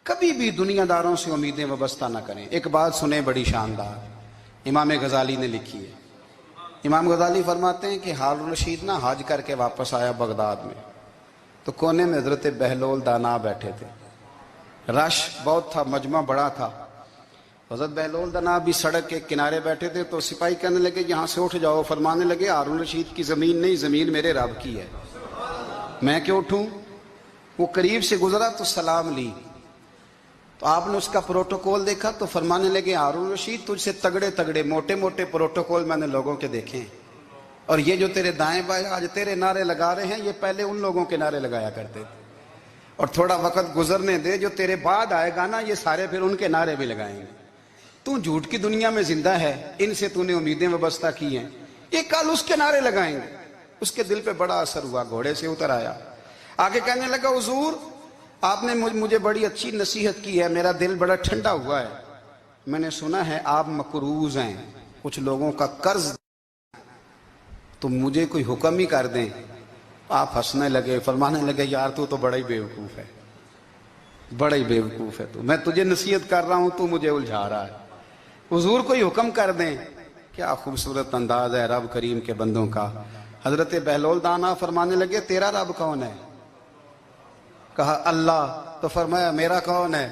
कभी भी दुनियादारों से उम्मीदें वाबस्ता ना करें। एक बात सुने बड़ी शानदार, इमाम गजाली ने लिखी है। इमाम गजाली फरमाते हैं कि हारून रशीद ना हज करके वापस आया बगदाद में, तो कोने में हजरत बहलोल दाना बैठे थे। रश बहुत था, मजमा बड़ा था। हजरत बहलोल दाना भी सड़क के किनारे बैठे थे, तो सिपाही कहने लगे यहाँ से उठ जाओ। फरमाने लगे हारून रशीद की ज़मीन नहीं, ज़मीन मेरे रब की है, मैं क्यों उठूं। वो करीब से गुजरा तो सलाम ली, तो आपने उसका प्रोटोकॉल देखा तो फरमाने लगे हारून रशीद तुझसे तगड़े तगड़े मोटे मोटे प्रोटोकॉल मैंने लोगों के देखे हैं, और ये जो तेरे दाएं बाएं आज तेरे नारे लगा रहे हैं, ये पहले उन लोगों के नारे लगाया करते थे। और थोड़ा वक्त गुजरने दे, जो तेरे बाद आएगा ना, ये सारे फिर उनके नारे भी लगाएंगे। तू झूठ की दुनिया में जिंदा है, इनसे तूने उम्मीदें वाबस्ता की हैं, ये कल उसके नारे लगाएंगे। उसके दिल पे बड़ा असर हुआ, घोड़े से उतर आया, आगे कहने लगा हुजूर आपने मुझे बड़ी अच्छी नसीहत की है, मेरा दिल बड़ा ठंडा हुआ है। मैंने सुना है आप मकरूज हैं, कुछ लोगों का कर्ज, तो मुझे कोई हुक्म ही कर दें। आप हंसने लगे, फरमाने लगे यार तू तो बड़ा ही बेवकूफ़ है, बड़ा ही बेवकूफ़ है तू, मैं तुझे नसीहत कर रहा हूँ, तू मुझे उलझा रहा है। हुजूर कोई हुक्म कर दें। क्या खूबसूरत अंदाज है रब करीम के बंदों का। हजरत बहलोल दाना फरमाने लगे तेरा रब कौन है। कहा अल्लाह। तो फरमाया मेरा कौन है।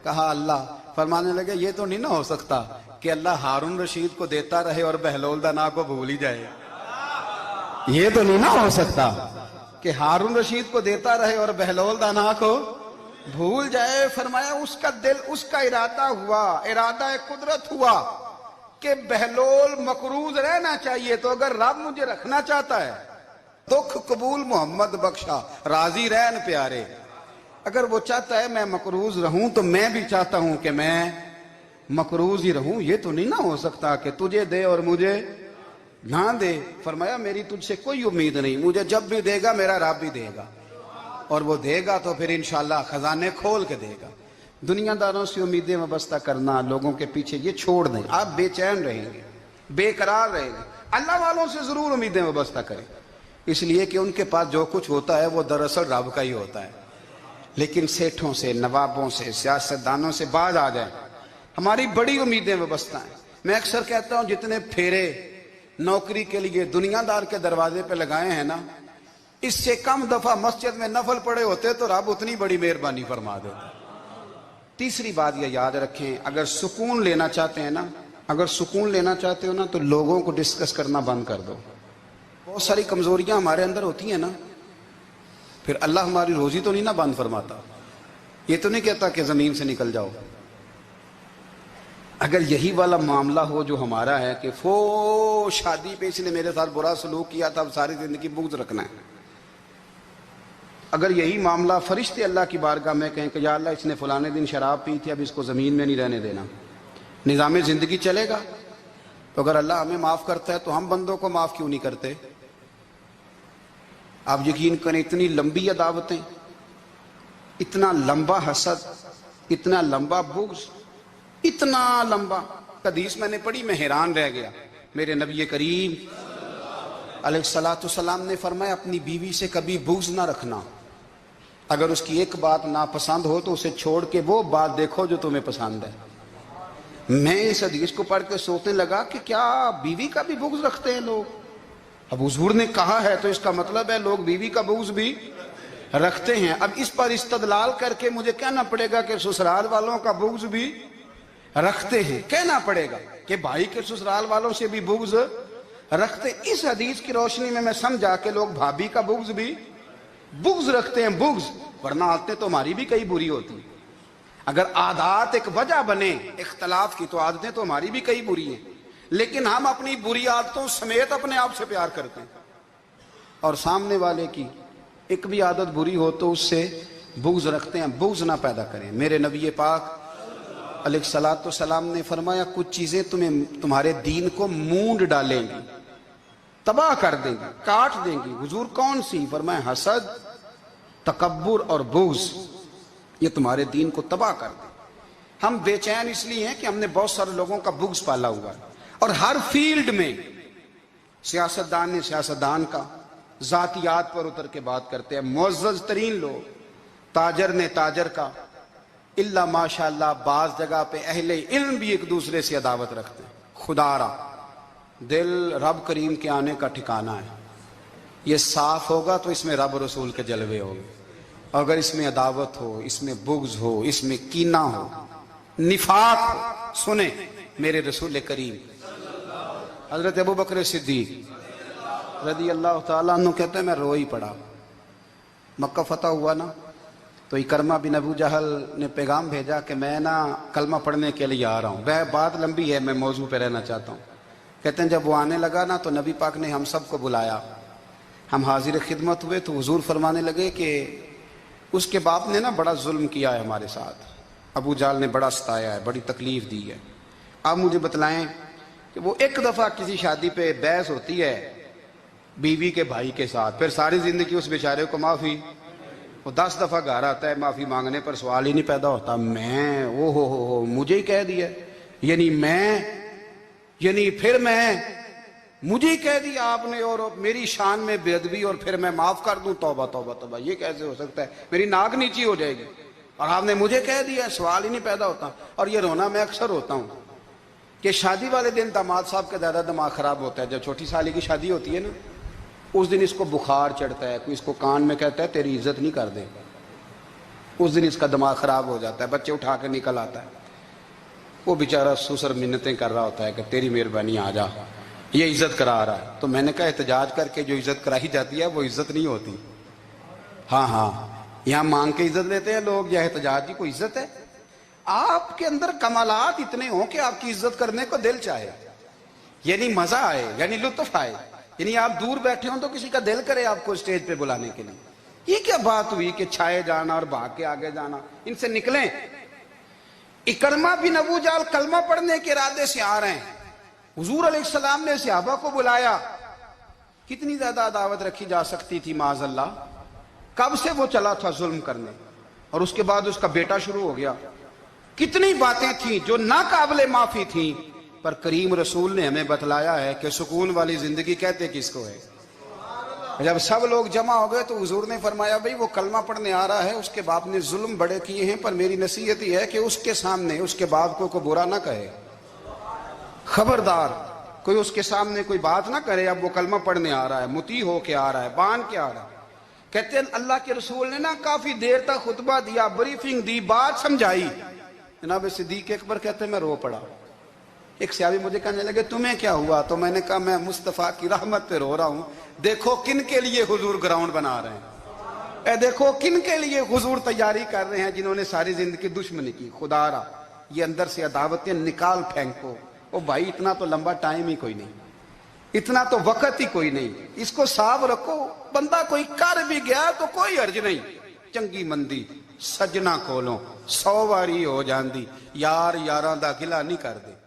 कहा अल्लाह। फरमाने लगे ये तो नहीं ना हो सकता कि अल्लाह हारून रशीद को देता रहे और बहलोल दाना को भूल ही जाए। ये तो नहीं ना हो सकता कि हारून रशीद को देता रहे और बहलोल दाना को भूल जाए। फरमाया उसका दिल, उसका इरादा हुआ, इरादा कुदरत हुआ कि बहलोल मकरूज रहना चाहिए, तो अगर रब मुझे रखना चाहता है, दुख कबूल मोहम्मद बख्शा राजी रहन प्यारे, अगर वो चाहता है मैं मकरूज रहूं तो मैं भी चाहता हूं कि मैं मकरूज ही रहूं। ये तो नहीं ना हो सकता कि तुझे दे और मुझे ना दे। फरमाया मेरी तुझसे कोई उम्मीद नहीं, मुझे जब भी देगा मेरा रब भी देगा, और वो देगा तो फिर इंशाल्लाह खजाने खोल के देगा। दुनियादारों से उम्मीदें वाबस्ता करना, लोगों के पीछे, ये छोड़ दें। आप बेचैन रहेंगे, बेकरार रहेंगे। अल्लाह वालों से जरूर उम्मीदें वाबस्ता करें, इसलिए कि उनके पास जो कुछ होता है वो दरअसल रब का ही होता है। लेकिन सेठों से, नवाबों से, सियासतदानों से बाज आ जाए, हमारी बड़ी उम्मीदें वाबस्ता हैं। मैं अक्सर कहता हूं जितने फेरे नौकरी के लिए दुनियादार के दरवाजे पे लगाए हैं ना, इससे कम दफा मस्जिद में नफल पड़े होते तो रब उतनी बड़ी मेहरबानी फरमा देता। तीसरी बात ये याद रखें, अगर सुकून लेना चाहते हैं ना, अगर सुकून लेना चाहते हो ना, तो लोगों को डिस्कस करना बंद कर दो। बहुत सारी कमजोरियां हमारे अंदर होती हैं ना, फिर अल्लाह हमारी रोजी तो नहीं ना बंद फरमाता। ये तो नहीं कहता कि जमीन से निकल जाओ। अगर यही वाला मामला हो जो हमारा है कि फो शादी पे इसने मेरे साथ बुरा सलूक किया था, अब सारी जिंदगी बुग़्ज़ रखना है। अगर यही मामला फरिश्ते अल्लाह की बारगाह में कहें कि या अल्लाह इसने फलाने दिन शराब पी थी, अब इसको ज़मीन में नहीं रहने देना, निज़ाम ज़िंदगी चलेगा। तो अगर अल्लाह हमें माफ़ करता है तो हम बंदों को माफ़ क्यों नहीं करते। आप यकीन करें, इतनी लंबी अदावतें, इतना लंबा हसद, इतना लंबा बुग़्ज़, इतना लंबा। हदीस मैंने पढ़ी, मैं हैरान रह गया। मेरे नबी करीम अलैहिस्सलाम ने फरमाया अपनी बीवी से कभी बुग़्ज़ ना रखना। अगर उसकी एक बात नापसंद हो तो उसे छोड़ के वो बात देखो जो तुम्हें पसंद है। मैं इस हदीस को पढ़ के सोचने लगा कि क्या बीवी का भी बुग़्ज़ रखते हैं लोग। अब हुजूर ने कहा है तो इसका मतलब है लोग बीवी का बुग़्ज़ भी रखते हैं। अब इस पर इस्तदलाल करके मुझे कहना पड़ेगा कि ससुराल वालों का बुग़्ज़ भी रखते हैं। कहना पड़ेगा कि भाई के ससुराल वालों से भी बुग़्ज़ रखते। इस हदीस की रोशनी में मैं समझा कि लोग भाभी का बुग़्ज़ भी बुग़्ज़ रखते हैं, बुग़्ज़, वरना आदतें तो हमारी भी कई बुरी होती हैं। अगर आदत एक वजह बने इख्तलाफ की तो आदतें तो हमारी भी कई बुरी हैं, लेकिन हम अपनी बुरी आदतों समेत अपने आप से प्यार करते हैं, और सामने वाले की एक भी आदत बुरी हो तो उससे बुग़्ज़ रखते हैं। बुग़्ज़ ना पैदा करें। मेरे नबी पाक अलैहिस्सलाम ने फरमाया कुछ चीजें तुम्हारे दीन को मूंड डालेंगी, तबाह कर देंगी, काट देंगी। हुजूर कौन सी। फरमाया हसद, तकब्बुर और बुग़्ज़, ये तुम्हारे दीन को तबाह कर दे। हम बेचैन इसलिए हैं कि हमने बहुत सारे लोगों का बुग़्ज़ पाला हुआ है, और हर फील्ड में सियासतदान ने सियासतदान का, जातियात पर उतर के बात करते हैं, मुअज़्ज़ज़ तरीन लोग, ताजर ने ताजर का, इल्ला माशाअल्लाह बाज जगह पे अहले इल्म भी एक दूसरे से अदावत रखते हैं। खुदारा दिल रब करीम के आने का ठिकाना है, ये साफ होगा तो इसमें रब रसूल के जलवे होंगे। अगर इसमें अदावत हो, इसमें बुग़्ज़ हो, इसमें कीना हो, निफाक हो, सुने मेरे रसूल करीम हजरत अबू बकर सिद्दीक रज़ी अल्लाह ताला अन्हु कहते हैं मैं रो ही पड़ा। मक्का फतह हुआ ना, तो इकरमा बिन अबू जहल ने पैगाम भेजा कि मैं ना कलमा पढ़ने के लिए आ रहा हूँ। वह बात लंबी है, मैं मौजू पे रहना चाहता हूँ। कहते हैं जब वो आने लगा ना तो नबी पाक ने हम सबको बुलाया, हम हाजिर खिदमत हुए तो हुजूर फरमाने लगे कि उसके बाप ने ना बड़ा जुल्म किया है हमारे साथ, अबू जाल ने बड़ा सताया है, बड़ी तकलीफ दी है। आप मुझे बतलाएं कि वो एक दफ़ा किसी शादी पे बहस होती है बीवी के भाई के साथ, फिर सारी ज़िंदगी उस बेचारे को माफ़ी, वो 10 दफ़ा घर आता है माफ़ी मांगने पर सवाल ही नहीं पैदा होता। मैं ओ हो मुझे ही कह दिया, यानी फिर मैं मुझे ही कह दिया आपने और मेरी शान में बेअदबी और फिर मैं माफ़ कर दूं। तौबा तौबा तौबा, ये कैसे हो सकता है? मेरी नाक नीची हो जाएगी और आपने मुझे कह दिया, सवाल ही नहीं पैदा होता। और ये रोना मैं अक्सर होता हूँ कि शादी वाले दिन दामाद साहब का ज़्यादा दिमाग ख़राब होता है। जब छोटी साली की शादी होती है ना, उस दिन इसको बुखार चढ़ता है, कोई इसको कान में कहता है तेरी इज्जत नहीं कर दे, उस दिन इसका दिमाग ख़राब हो जाता है, बच्चे उठा के निकल आता है। वो बेचारा सुसर मिन्नतें कर रहा होता है कि तेरी मेहरबानी आ जा, ये इज्जत करा रहा है। तो मैंने कहा एहतजाज करके जो इज्जत कराई जाती है वो इज्जत नहीं होती। हाँ, यहाँ मांग के इज्जत लेते हैं लोग, यह एहतजाज की कोई इज्जत है? आपके अंदर कमालात इतने हों कि आपकी इज्जत करने को दिल चाहे, यानी मजा आए, यानी लुत्फ आए, यानी आप दूर बैठे हो तो किसी का दिल करे आपको स्टेज पे बुलाने के लिए। ये क्या बात हुई कि छाए जाना और भाग के आगे जाना? इनसे निकलें। इकरमा बिन अबू जाल कलमा पढ़ने के इरादे से आ रहे हैं, हुजूर अलैहिस्सलाम ने सहाबा को बुलाया। कितनी ज्यादा अदावत रखी जा सकती थी माज़अल्लाह। कब से वो चला था जुल्म करने, और उसके बाद उसका बेटा शुरू हो गया। कितनी बातें थी जो ना काबिले माफी थी, पर करीम रसूल ने हमें बतलाया है कि सुकून वाली जिंदगी कहते किसको है। जब सब लोग जमा हो गए तो हुजूर ने फरमाया भाई वो कलमा पढ़ने आ रहा है, उसके बाप ने जुल्म बड़े किए हैं, पर मेरी नसीहत ही है कि उसके सामने उसके बाप को बुरा ना कहे। खबरदार कोई उसके सामने कोई बात ना करे। अब वो कलमा पढ़ने आ रहा है, मुती हो के आ रहा है, बांध के आ रहा है। कहते हैं अल्लाह के रसूल ने ना काफी देर तक खुतबा दिया, ब्रीफिंग दी, बात समझाई। जनाब सिद्दीक अकबर कहते हैं मैं रो पड़ा। एक सहाबी मुझे कहने लगे तुम्हें क्या हुआ? तो मैंने कहा मैं मुस्तफ़ा की रहमत पे रो रहा हूं। देखो किन के लिए हुजूर ग्राउंड बना रहे हैं, देखो किन के लिए हुजूर तैयारी कर रहे हैं, जिन्होंने सारी जिंदगी दुश्मनी की। खुदारा ये अंदर से अदावतें निकाल फेंको। ओ भाई इतना तो लंबा टाइम ही कोई नहीं, इतना तो वक्त ही कोई नहीं, इसको साफ रखो। बंदा कोई कर भी गया तो कोई अर्ज नहीं। चंगी मंदी सजना कोलों 100 वारी हो जाती, यार यारां दा गिला नहीं करदे।